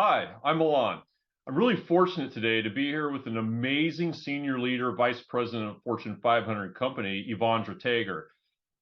Hi, I'm Milan. I'm really fortunate today to be here with an amazing senior leader, vice president of Fortune 500 company, Evandra Tager.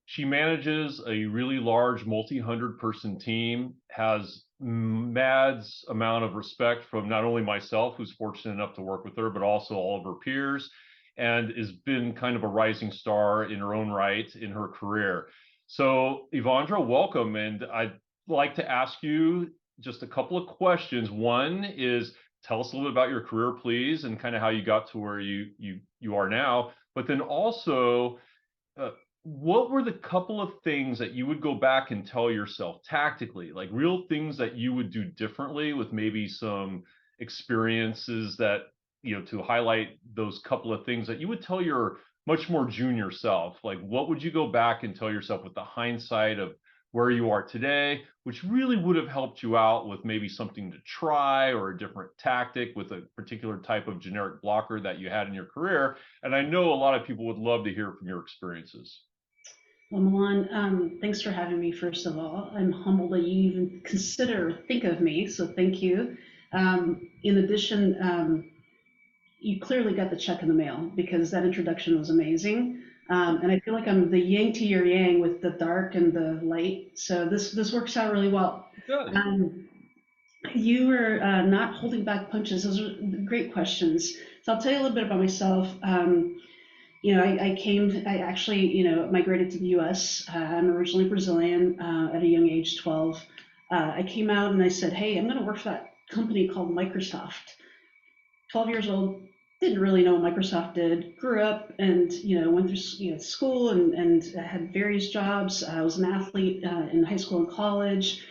She manages a really large multi-hundred person team, has mad amount of respect from not only myself, who's fortunate enough to work with her, but also all of her peers, and has been kind of a rising star in her own right in her career. So, Evandra, welcome. And I'd like to ask you just a couple of questions. One is, tell us a little bit about your career, please, and kind of how you got to where you are now. But then also, uh, what were the couple of things that you would go back and tell yourself tactically, like real things that you would do differently with maybe some experiences that, to highlight those couple of things that you would tell your much more junior self? Like, what would you go back and tell yourself with the hindsight of where you are today, which really would have helped you out with maybe something to try or a different tactic with a particular type of generic blocker that you had in your career? And I know a lot of people would love to hear from your experiences. Well, Milan, thanks for having me, first of all. I'm humbled that you even consider or think of me, so thank you. In addition, you clearly got the check in the mail because that introduction was amazing. And I feel like I'm the yin to your yang with the dark and the light. So this works out really well. It does. Um, you were not holding back punches. Those are great questions. So I'll tell you a little bit about myself. I actually, migrated to the US. I'm originally Brazilian at a young age, 12. I came out and I said, hey, I'm going to work for that company called Microsoft. 12 years old, didn't really know what Microsoft did. Grew up and, went through school and had various jobs. I was an athlete in high school and college,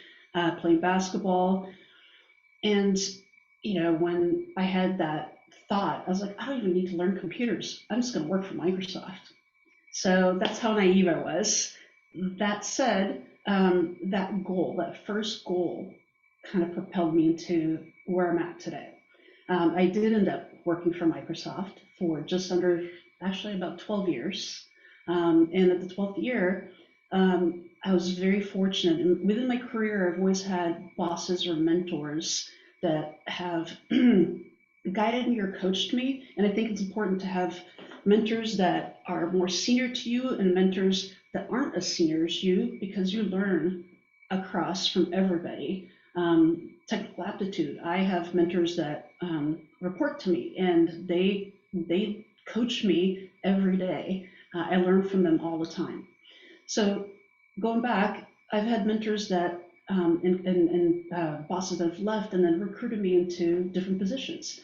playing basketball. And, when I had that thought, I was like, I don't even need to learn computers. I'm just going to work for Microsoft. So that's how naive I was. That said, that goal, that first goal, kind of propelled me into where I'm at today. I did end up working for Microsoft for just under, actually about 12 years. And at the 12th year, I was very fortunate. And within my career, I've always had bosses or mentors that have guided me or coached me. And I think it's important to have mentors that are more senior to you and mentors that aren't as senior as you because you learn across from everybody. Technical aptitude. I have mentors that report to me and they coach me every day. I learn from them all the time. So going back, I've had mentors that and bosses that have left and then recruited me into different positions,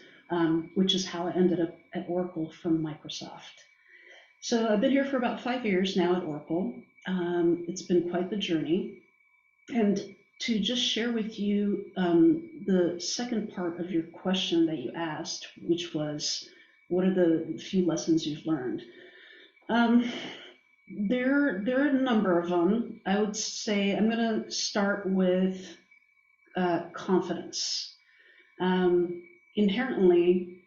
which is how I ended up at Oracle from Microsoft. So I've been here for about 5 years now at Oracle. It's been quite the journey. And to just share with you the second part of your question that you asked, which was, what are the few lessons you've learned? Um, there are a number of them. I would say I'm going to start with confidence. Inherently,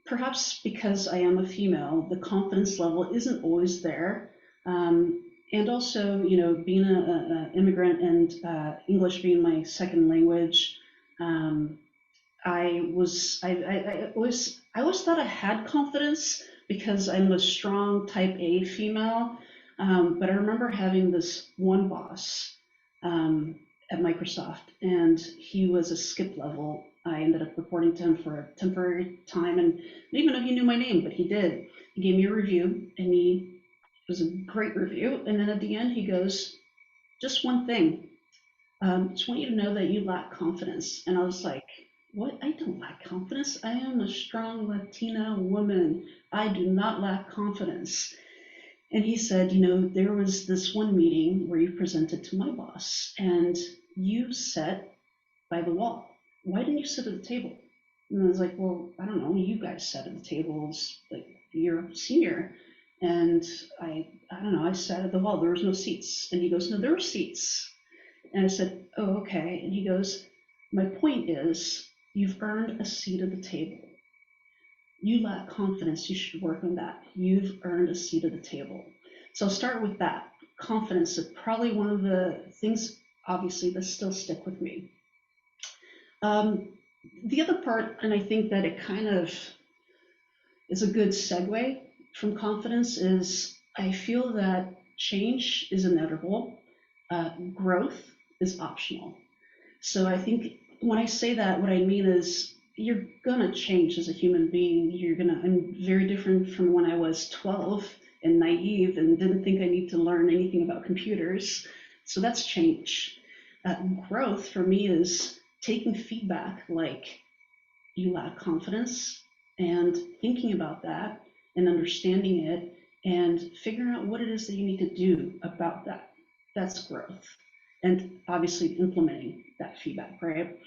perhaps because I am a female, the confidence level isn't always there. And also, being an immigrant and English being my second language, um, I always thought I had confidence because I'm a strong type A female. But I remember having this one boss at Microsoft, and he was a skip level. I ended up reporting to him for a temporary time, and I didn't even know he knew my name, but he did. He gave me a review, and it was a great review. And then at the end, he goes, "Just one thing. Just want you to know that you lack confidence." And I was like, "What? I don't lack confidence. I am a strong Latina woman. I do not lack confidence." And he said, there was this one meeting where you presented to my boss and you sat by the wall. Why didn't you sit at the table? And I was like, well, I don't know. You guys sat at the tables, like you're senior. And I don't know, I sat at the wall. There was no seats. And he goes, no, there were seats. And I said, oh, okay. And he goes, my point is, you've earned a seat at the table. You lack confidence. You should work on that. You've earned a seat at the table. So I'll start with that. Confidence is probably one of the things, obviously, that still stick with me. Um, The other part, and I think that it kind of is a good segue from confidence, is I feel that change is inevitable, growth is optional. So I think when I say that, what I mean is you're gonna change as a human being. I'm very different from when I was 12 and naive and didn't think I need to learn anything about computers. So that's change. Uh, Growth for me is taking feedback like you lack confidence and thinking about that and understanding it and figuring out what it is that you need to do about that. That's growth. And obviously implementing that feedback, right?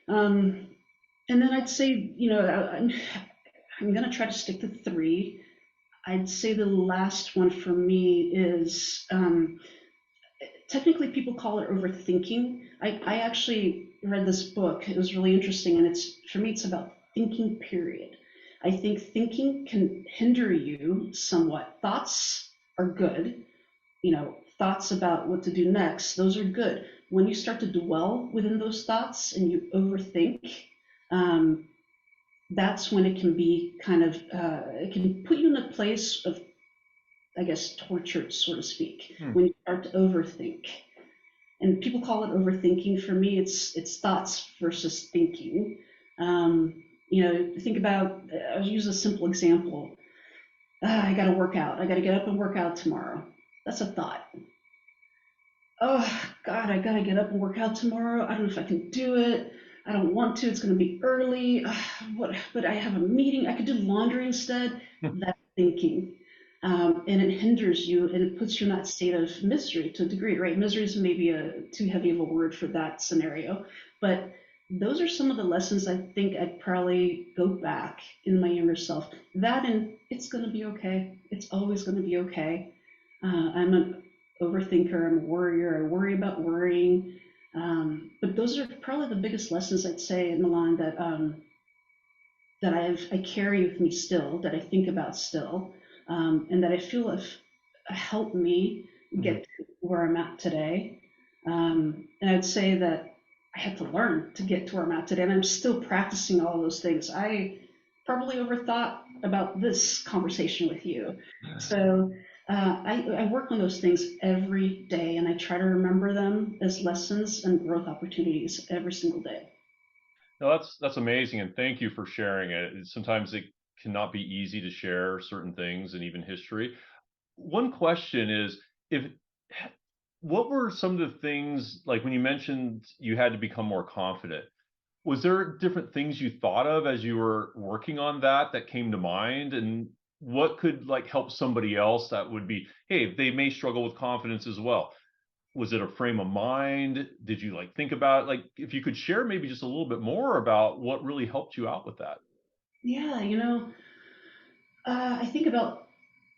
Um, and then I'd say, I'm going to try to stick to three. I'd say the last one for me is technically people call it overthinking. I actually read this book. It was really interesting, and it's for me it's about thinking. Period. I think thinking can hinder you somewhat. Thoughts are good. Thoughts about what to do next. Those are good. When you start to dwell within those thoughts and you overthink, um, that's when it can be kind of it can put you in a place of, I guess, tortured, so to speak, Hmm. when you start to overthink. And people call it overthinking. For me, it's thoughts versus thinking. Think about. I'll use a simple example. I got to work out. I got to get up and work out tomorrow. That's a thought. Oh God, I got to get up and work out tomorrow. I don't know if I can do it. I don't want to. It's going to be early. What? But I have a meeting. I could do laundry instead. That's thinking. And it hinders you and it puts you in that state of misery to a degree, right? Misery is maybe too heavy of a word for that scenario, but those are some of the lessons I think I'd probably go back in my younger self. That and it's going to be okay. It's always going to be okay. I'm an overthinker. I'm a worrier. I worry about worrying. But those are probably the biggest lessons I'd say, Milan, that I carry with me still, that I think about still, and that I feel have helped me Mhm. get to where I'm at today. And I'd say that I had to learn to get to where I'm at today, and I'm still practicing all of those things. I probably overthought about this conversation with you. So I work on those things every day, and I try to remember them as lessons and growth opportunities every single day. No, that's amazing, and thank you for sharing it. Sometimes it cannot be easy to share certain things and even history. One question is, if what were some of the things, like when you mentioned you had to become more confident? Was there different things you thought of as you were working on that came to mind? And what could like help somebody else that would be, hey, they may struggle with confidence as well? Was it a frame of mind? Did you like think about it? Like if you could share maybe just a little bit more about what really helped you out with that? Yeah, I think about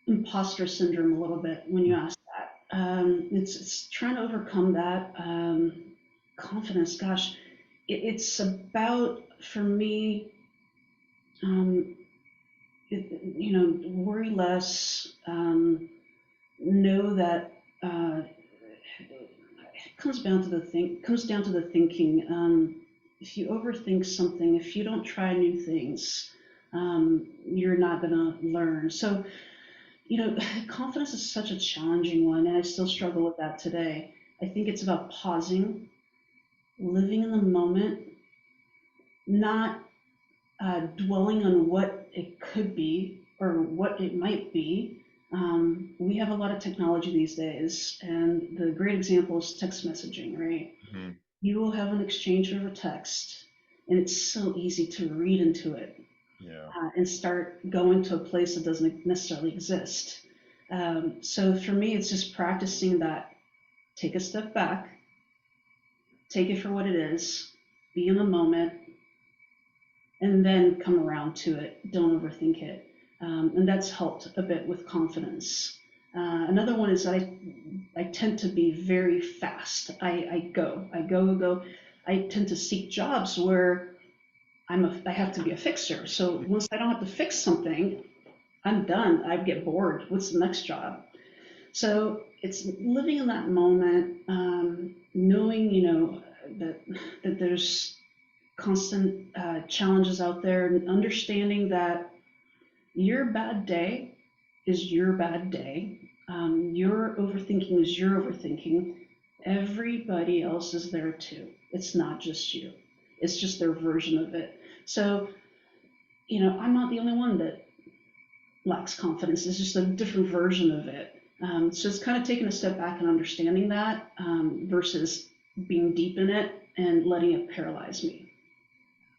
imposter syndrome a little bit when you ask that. It's trying to overcome that. Confidence, gosh, it's about, for me, um, worry less, know that it comes down to the thinking. If you overthink something, if you don't try new things, you're not going to learn. So confidence is such a challenging one, and I still struggle with that today. I think it's about pausing, living in the moment, not dwelling on what it could be or what it might be. We have a lot of technology these days, and the great example is text messaging, right? Mhm. You will have an exchange over text, and it's so easy to read into it Yeah. and start going to a place that doesn't necessarily exist. So for me, it's just practicing that. Take a step back, take it for what it is, be in the moment, and then come around to it. Don't overthink it. And that's helped a bit with confidence. Another one is I tend to be very fast. I go. I tend to seek jobs where I have to be a fixer. So once I don't have to fix something, I'm done. I get bored. What's the next job? So it's living in that moment, knowing, that there's constant challenges out there, and understanding that your bad day is your bad day. Your overthinking is your overthinking. Everybody else is there too. It's not just you. It's just their version of it. So, I'm not the only one that lacks confidence. It's just a different version of it. So it's kind of taking a step back and understanding that versus being deep in it and letting it paralyze me.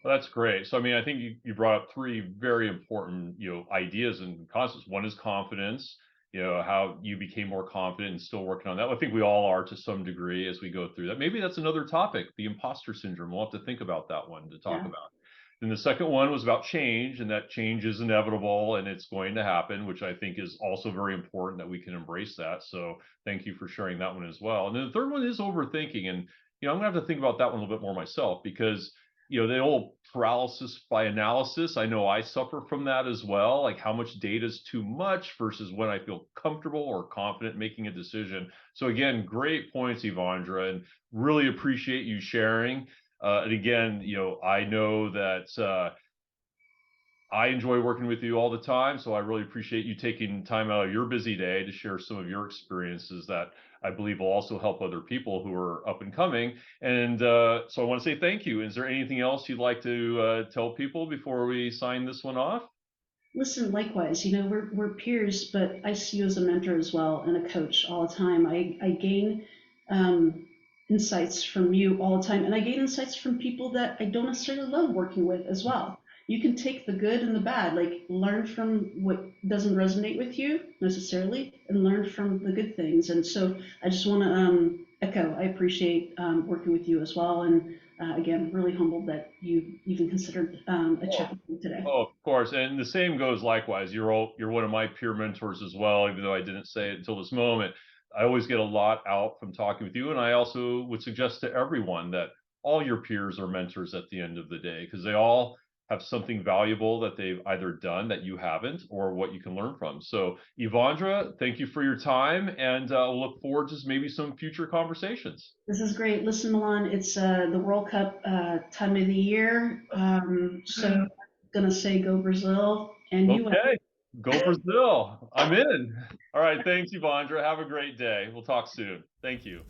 Well, that's great. So, I mean, I think you brought up three very important, ideas and concepts. One is confidence, how you became more confident and still working on that. I think we all are to some degree as we go through that. Maybe that's another topic, the imposter syndrome. We'll have to think about that one to talk Yeah. about. Then the second one was about change, and that change is inevitable and it's going to happen, which I think is also very important that we can embrace that. So thank you for sharing that one as well. And then the third one is overthinking. And, I'm gonna have to think about that one a little bit more myself because the old paralysis by analysis, I know I suffer from that as well. Like how much data is too much versus when I feel comfortable or confident making a decision. So again, great points, Evandra, and really appreciate you sharing. And again, I know that I enjoy working with you all the time. So I really appreciate you taking time out of your busy day to share some of your experiences that I believe will also help other people who are up and coming. And so I want to say thank you. Is there anything else you'd like to tell people before we sign this one off? Listen, likewise, we're peers, but I see you as a mentor as well and a coach all the time. I gain insights from you all the time, and I gain insights from people that I don't necessarily love working with as well. You can take the good and the bad, like learn from what doesn't resonate with you necessarily, and learn from the good things. And so I just want to echo, I appreciate working with you as well. And again, really humbled that you even considered a Oh, chat with me today. oh, of course. And the same goes likewise. You're one of my peer mentors as well, even though I didn't say it until this moment. I always get a lot out from talking with you. And I also would suggest to everyone that all your peers are mentors at the end of the day because they all have something valuable that they've either done that you haven't or what you can learn from. So, Evandra, thank you for your time and look forward to maybe some future conversations. This is great. Listen, Milan, it's the World Cup time of the year. So I'm gonna say go Brazil and US. Okay, go Brazil. I'm in. All right, thanks, Evandra. Have a great day. We'll talk soon. Thank you.